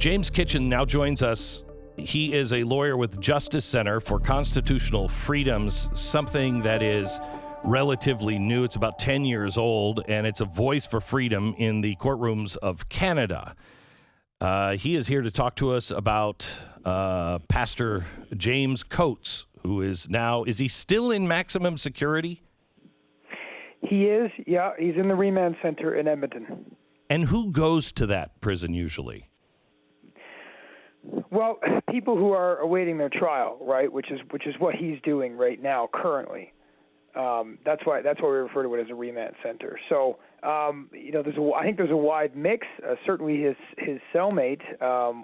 James Kitchen now joins us. He is a lawyer with Justice Center for Constitutional Freedoms, something that is relatively new. It's about 10 years old, and it's a voice for freedom in the courtrooms of Canada. He is here to talk to us about Pastor James Coates, who is he still in maximum security? He is, yeah. He's in the remand center in Edmonton. And who goes to that prison usually? Well, people who are awaiting their trial, right? Which is what he's doing right now, currently. That's why we refer to it as a remand center. So, I think there's a wide mix. Certainly, his cellmate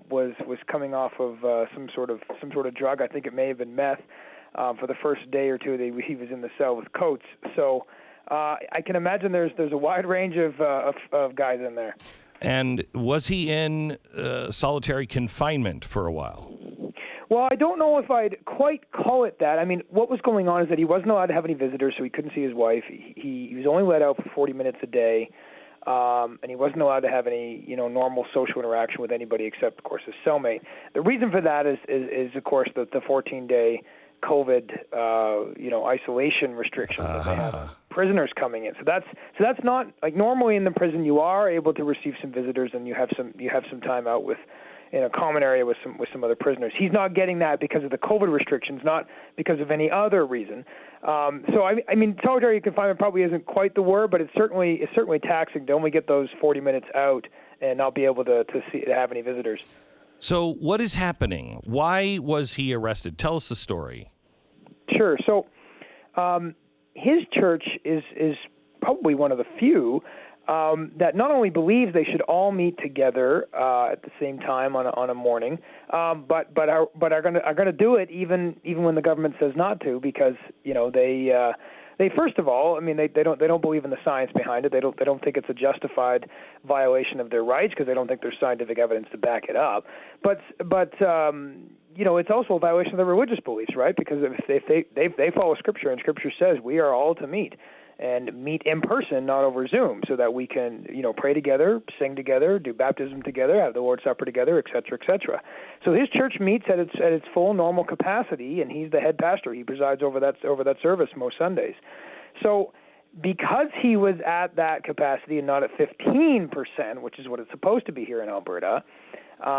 was coming off of some sort of drug. I think it may have been meth. For the first day or two, he was in the cell with Coates. So, I can imagine there's a wide range of guys in there. And was he in solitary confinement for a while? Well, I don't know if I'd quite call it that. I mean, what was going on is that he wasn't allowed to have any visitors, so he couldn't see his wife. He was only let out for 40 minutes a day, and he wasn't allowed to have any, normal social interaction with anybody except, of course, his cellmate. The reason for that is of course, the 14-day COVID, isolation restrictions that they have on prisoners coming in. So that's not like normally in the prison you are able to receive some visitors and you have some time out with in a common area with some other prisoners. He's not getting that because of the COVID restrictions, not because of any other reason. So I mean, solitary confinement probably isn't quite the word, but it's certainly taxing to only get those 40 minutes out and not be able to have any visitors. So what is happening? Why was he arrested? Tell us the story. Sure. So his church is probably one of the few that not only believes they should all meet together at the same time on a morning, but are going to do it even when the government says not to, because they first of all, I mean, they don't believe in the science behind it. They don't think it's a justified violation of their rights because they don't think there's scientific evidence to back it up. But it's also a violation of their religious beliefs, right? Because if they follow Scripture, and Scripture says we are all to meet in person, not over Zoom, so that we can, pray together, sing together, do baptism together, have the Lord's Supper together, et cetera, et cetera. So his church meets at its full normal capacity, and he's the head pastor. He presides over that service most Sundays. So because he was at that capacity and not at 15%, which is what it's supposed to be here in Alberta,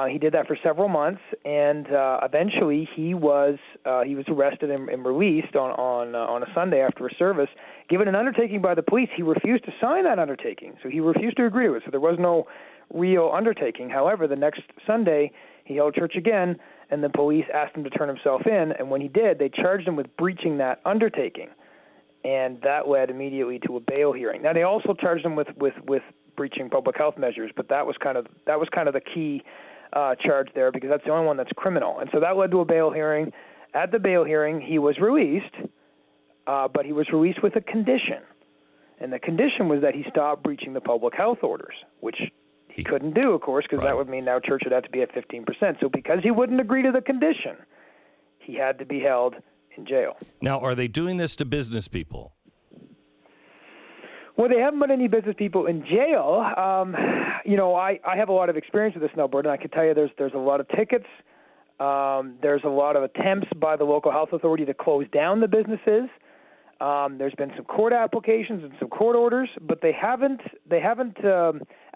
he did that for several months, and eventually he was arrested and released on a Sunday after a service, given an undertaking by the police. He refused to sign that undertaking, so he refused to agree to it. So there was no real undertaking. However, the next Sunday he held church again, and the police asked him to turn himself in, and when he did, they charged him with breaching that undertaking, and that led immediately to a bail hearing. Now they also charged him with breaching public health measures, but that was kind of the key charge there, because that's the only one that's criminal. And so that led to a bail hearing. At the bail hearing, he was released, but he was released with a condition. And the condition was that he stop breaching the public health orders, which he couldn't do, of course, because that would mean now church would have to be at 15%. So because he wouldn't agree to the condition, he had to be held in jail. Now, are they doing this to business people? Well, they haven't put any business people in jail. I have a lot of experience with this in Alberta, and I can tell you there's a lot of tickets. There's a lot of attempts by the local health authority to close down the businesses. There's been some court applications and some court orders, but they haven't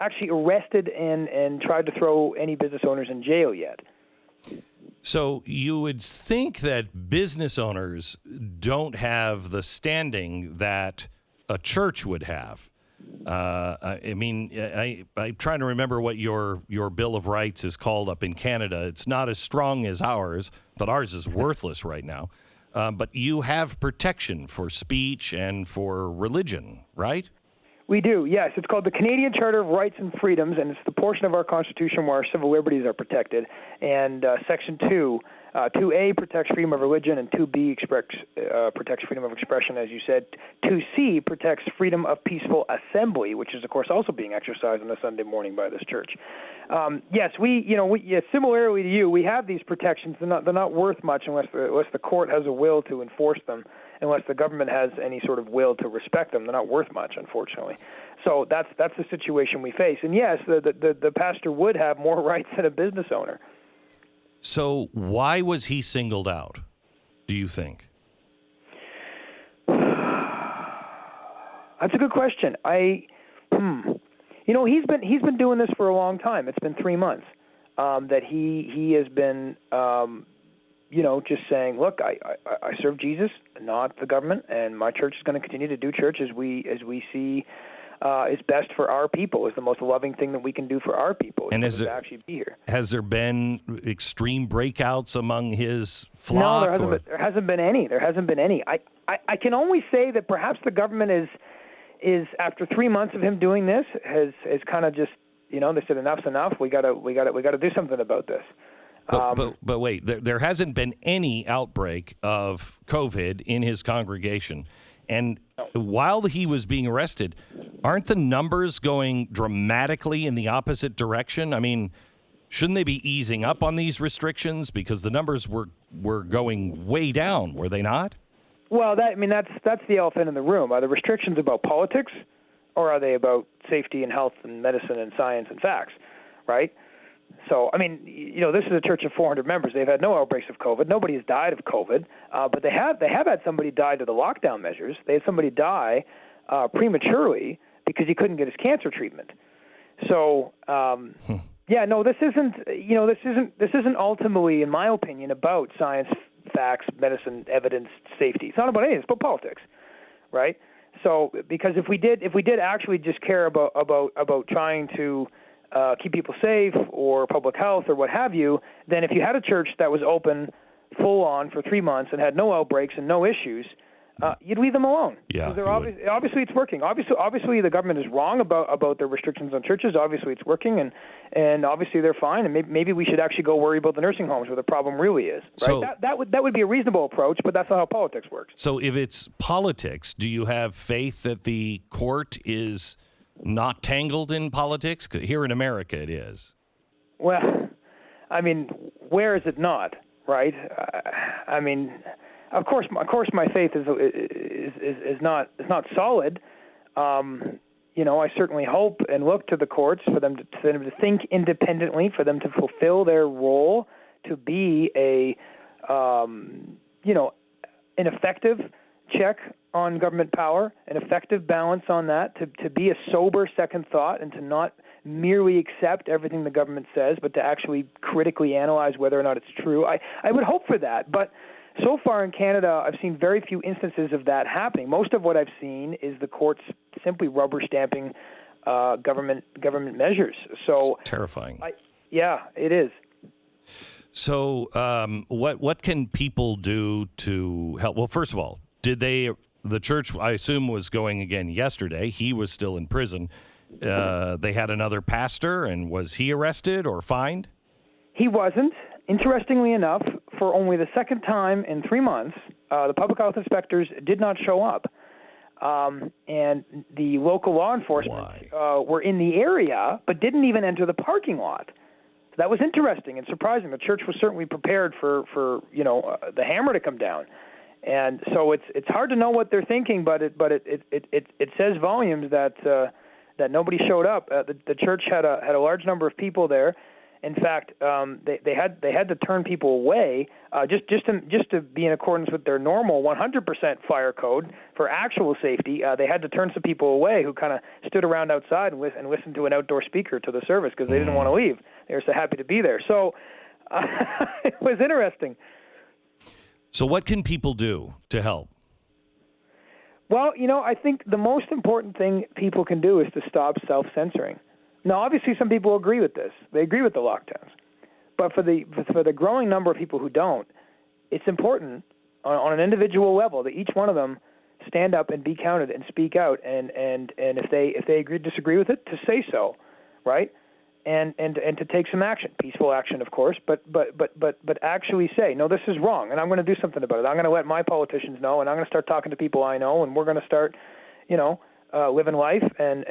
actually arrested and tried to throw any business owners in jail yet. So you would think that business owners don't have the standing that a church would have. I'm trying to remember what your Bill of Rights is called up in Canada. It's not as strong as ours, but ours is worthless right now. But you have protection for speech and for religion, right? We do, yes. It's called the Canadian Charter of Rights and Freedoms, and it's the portion of our Constitution where our civil liberties are protected. And Section 2A protects freedom of religion, and 2B protects freedom of expression, as you said. 2C protects freedom of peaceful assembly, which is, of course, also being exercised on a Sunday morning by this church. Yes, similarly to you, we have these protections. They're not worth much unless the court has a will to enforce them. unless the government has any sort of will to respect them. They're not worth much, unfortunately. So that's the situation we face. And yes, the pastor would have more rights than a business owner. So why was he singled out, do you think? That's a good question. He's been doing this for a long time. It's been 3 months that he has been, just saying, look, I serve Jesus, not the government, and my church is going to continue to do church as we see is best for our people, is the most loving thing that we can do for our people. And to actually be here. Has there been extreme breakouts among his flock? No, there hasn't been any. There hasn't been any. I can only say that perhaps the government is after 3 months of him doing this has kind of just, they said enough's enough. We gotta do something about this. But wait, there hasn't been any outbreak of COVID in his congregation. And while he was being arrested, aren't the numbers going dramatically in the opposite direction? I mean, shouldn't they be easing up on these restrictions? Because the numbers were going way down, were they not? Well, that's the elephant in the room. Are the restrictions about politics, or are they about safety and health and medicine and science and facts, right? So, this is a church of 400 members. They've had no outbreaks of COVID. Nobody has died of COVID, but they have had somebody die to the lockdown measures. They had somebody die prematurely because he couldn't get his cancer treatment. So, this isn't ultimately, in my opinion, about science, facts, medicine, evidence, safety. It's not about anything. It's about politics, right? So, because if we did actually just care about trying to keep people safe or public health or what have you, then if you had a church that was open full on for 3 months and had no outbreaks and no issues, you'd leave them alone. Yeah, obviously it's working. Obviously the government is wrong about their restrictions on churches. Obviously it's working, and obviously they're fine. And maybe we should actually go worry about the nursing homes where the problem really is. Right? So, that would be a reasonable approach, but that's not how politics works. So if it's politics, do you have faith that the court is not tangled in politics? 'Cause here in America it is. Well, where is it not, right? Of course, my faith is not solid. I certainly hope and look to the courts for them to think independently, for them to fulfill their role, to be an effective check on government power, an effective balance on that, to be a sober second thought and to not merely accept everything the government says, but to actually critically analyze whether or not it's true. I would hope for that, but so far in Canada, I've seen very few instances of that happening. Most of what I've seen is the courts simply rubber stamping government measures. So it's terrifying. Yeah, it is. So what can people do to help? Well, first of all, the church, I assume, was going again yesterday. He was still in prison. They had another pastor, and was he arrested or fined? He wasn't. Interestingly enough, for only the second time in 3 months, the public health inspectors did not show up. And the local law enforcement were in the area, but didn't even enter the parking lot. So that was interesting and surprising. The church was certainly prepared for the hammer to come down. And so it's hard to know what they're thinking, but it says volumes that nobody showed up. The church had a large number of people there. In fact, they had to turn people away just to be in accordance with their normal 100% fire code for actual safety. They had to turn some people away who kind of stood around outside and listened to an outdoor speaker to the service because they didn't want to leave. They were so happy to be there. So it was interesting. So what can people do to help? Well, I think the most important thing people can do is to stop self-censoring. Now, obviously, some people agree with this. They agree with the lockdowns. But for the growing number of people who don't, it's important on an individual level that each one of them stand up and be counted and speak out. And if they disagree with it, to say so, right? And to take some action, peaceful action, of course, but actually say, no, this is wrong, and I'm going to do something about it. I'm going to let my politicians know, and I'm going to start talking to people I know, and we're going to start, living life and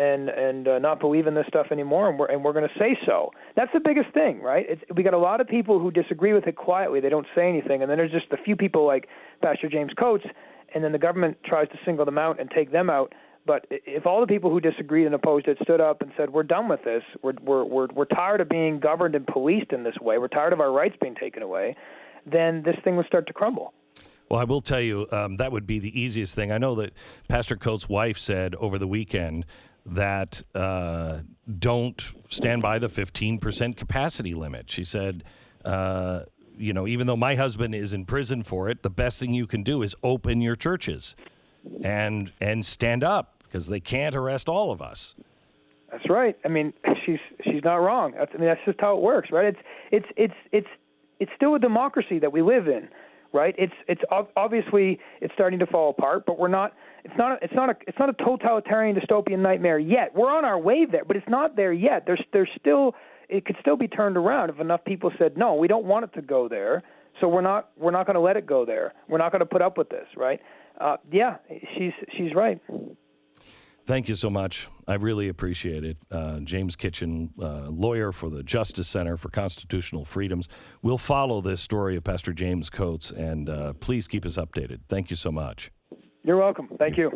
not believe in this stuff anymore, and we're going to say so. That's the biggest thing, right? We got a lot of people who disagree with it quietly. They don't say anything, and then there's just a few people like Pastor James Coates and then the government tries to single them out and take them out. But if all the people who disagreed and opposed it stood up and said, we're done with this, we're tired of being governed and policed in this way, we're tired of our rights being taken away, then this thing would start to crumble. Well, I will tell you, that would be the easiest thing. I know that Pastor Coates' wife said over the weekend that don't stand by the 15% capacity limit. She said, even though my husband is in prison for it, the best thing you can do is open your churches and stand up, because they can't arrest all of us. That's right. I mean, she's not wrong. That's just how it works, right? It's still a democracy that we live in, right? It's obviously it's starting to fall apart, but we're not. It's not a totalitarian dystopian nightmare yet. We're on our way there, but it's not there yet. There's still, it could still be turned around if enough people said, no, we don't want it to go there, so we're not going to let it go there. We're not going to put up with this, right? She's right. Thank you so much. I really appreciate it. James Kitchen, lawyer for the Justice Center for Constitutional Freedoms. We'll follow this story of Pastor James Coates, and please keep us updated. Thank you so much. You're welcome. Thank you.